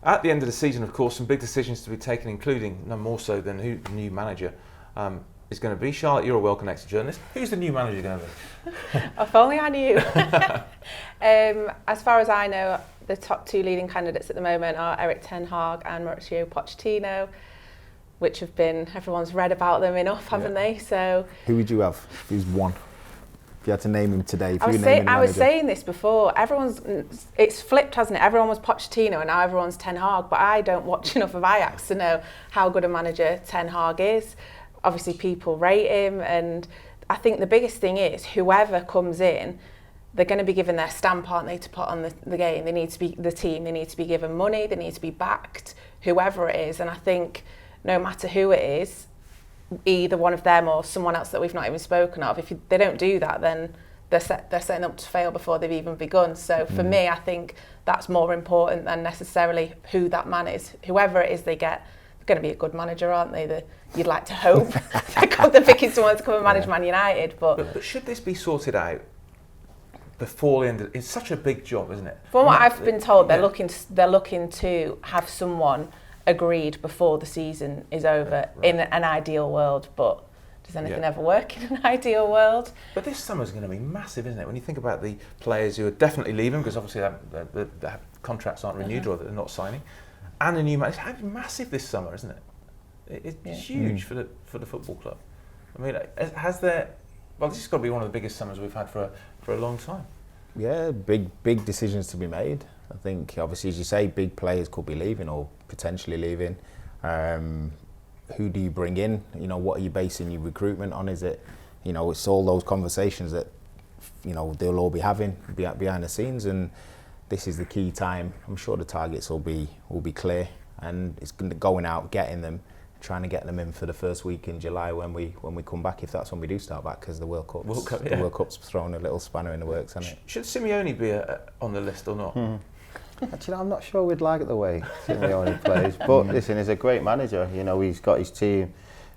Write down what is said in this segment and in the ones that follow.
At the end of the season, of course, some big decisions to be taken, including no more so than who the new manager is going to be. Charlotte, you're a well-connected journalist. Who's the new manager going to be? If only I knew. As far as I know, the top two leading candidates at the moment are Erik Ten Hag and Mauricio Pochettino, which have been, everyone's read about them enough, haven't they? So, who would you have? Who's one? If you had to name him today, I was saying this before. It's flipped, hasn't it? Everyone was Pochettino and now everyone's Ten Hag. But I don't watch enough of Ajax to know how good a manager Ten Hag is. Obviously, people rate him, and I think the biggest thing is whoever comes in, they're going to be given their stamp, aren't they, to put on the game. They need to be the team. They need to be given money. They need to be backed, whoever it is. And I think no matter who it is, either one of them or someone else that we've not even spoken of, if they don't do that, then they're setting up to fail before they've even begun. So for me, I think that's more important than necessarily who that man is. Whoever it is they get, they're going to be a good manager, aren't they? You'd like to hope. They're picking someone to come and manage Man United. But should this be sorted out before the end of, it's such a big job, isn't it? From what I've been told, they're looking to have someone agreed before the season is over, in an ideal world. But does anything ever work in an ideal world? But this summer's going to be massive, isn't it? When you think about the players who are definitely leaving, because obviously the contracts aren't renewed or they're not signing, and a new manager. It's massive this summer, isn't it? It's huge for the football club. I mean, has there? Well, this has got to be one of the biggest summers we've had for a long time. Yeah, big decisions to be made. I think, obviously, as you say, big players could be leaving or potentially leaving. Who do you bring in? You know, what are you basing your recruitment on? Is it, you know, it's all those conversations that, you know, they'll all be having behind the scenes, and this is the key time. I'm sure the targets will be clear, and it's going out, getting them, trying to get them in for the first week in July when we come back, if that's when we do start back, because the World Cup's thrown a little spanner in the works, hasn't it? Should Simeone be on the list or not? Actually, I'm not sure we'd like the way Simeone plays, but listen, he's a great manager. You know, he's got his team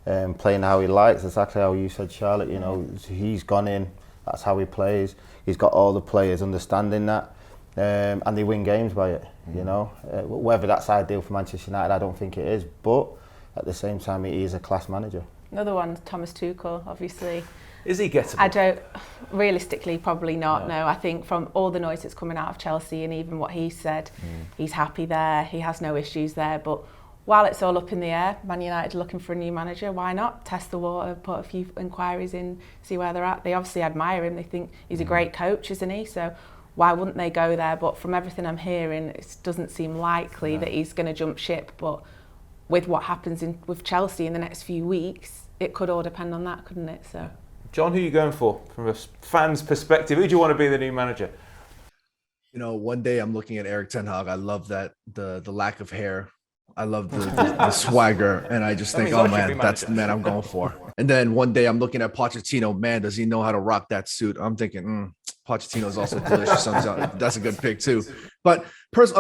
playing how he likes, exactly how you said, Charlotte. You know, he's gone in, that's how he plays. He's got all the players understanding that, and they win games by it. You know, whether that's ideal for Manchester United, I don't think it is, but at the same time, he is a class manager. Another one, Thomas Tuchel, obviously. Is he gettable? I don't, realistically, probably not, no. I think from all the noise that's coming out of Chelsea and even what he said, he's happy there, he has no issues there. But while it's all up in the air, Man United are looking for a new manager, why not? Test the water, put a few inquiries in, see where they're at. They obviously admire him, they think he's a great coach, isn't he? So why wouldn't they go there? But from everything I'm hearing, it doesn't seem likely that he's going to jump ship. But with what happens with Chelsea in the next few weeks, it could all depend on that, couldn't it? So, John, who are you going for from a fan's perspective? Who do you want to be the new manager? You know, one day I'm looking at Erik Ten Hag. I love that the lack of hair. I love the swagger, and I just think, oh man, that's the man I'm going for. And then one day I'm looking at Pochettino. Man, does he know how to rock that suit? I'm thinking, Pochettino is also delicious. That's a good pick too. But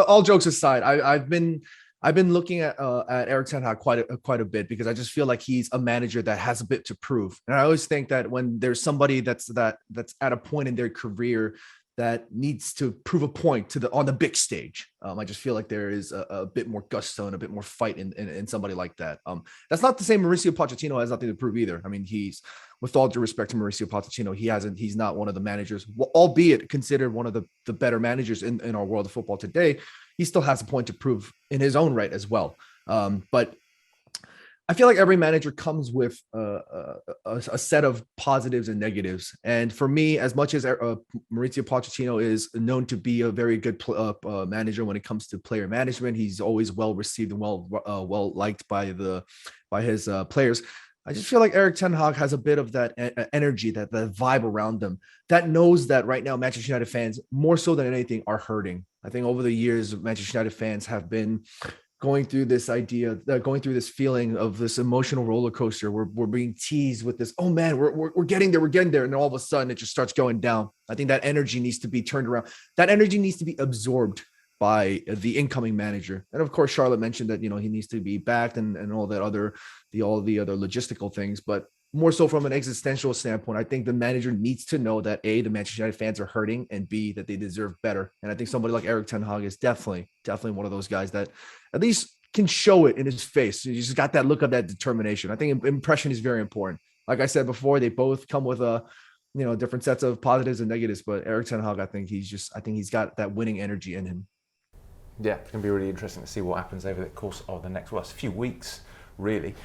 all jokes aside, I've been looking at Erik Ten Hag quite a bit, because I just feel like he's a manager that has a bit to prove. And I always think that when there's somebody that's at a point in their career that needs to prove a point on the big stage, I just feel like there is a bit more gusto and a bit more fight in somebody like that. That's not to say Mauricio Pochettino has nothing to prove either. I mean, he's, with all due respect to Mauricio Pochettino, he's not one of the managers, albeit considered one of the better managers in our world of football today. He still has a point to prove in his own right as well. But I feel like every manager comes with a set of positives and negatives. And for me, as much as Mauricio Pochettino is known to be a very good manager when it comes to player management, he's always well received and well liked by his players. I just feel like Erik Ten Hag has a bit of that energy, that vibe around them, that knows that right now Manchester United fans, more so than anything, are hurting. I think over the years, Manchester United fans have been going through this feeling of this emotional roller coaster. We're being teased with this, oh man, we're getting there. And all of a sudden it just starts going down. I think that energy needs to be turned around. That energy needs to be absorbed by the incoming manager. And of course, Charlotte mentioned that, you know, he needs to be backed and all the other logistical things. But more so from an existential standpoint, I think the manager needs to know that A, the Manchester United fans are hurting, and B, that they deserve better. And I think somebody like Erik ten Hag is definitely one of those guys that at least can show it in his face. He's just got that look of that determination. I think impression is very important. Like I said before, they both come with different sets of positives and negatives. But Erik ten Hag, I think he's got that winning energy in him. Yeah, it's going to be really interesting to see what happens over the course of the next, a few weeks, really.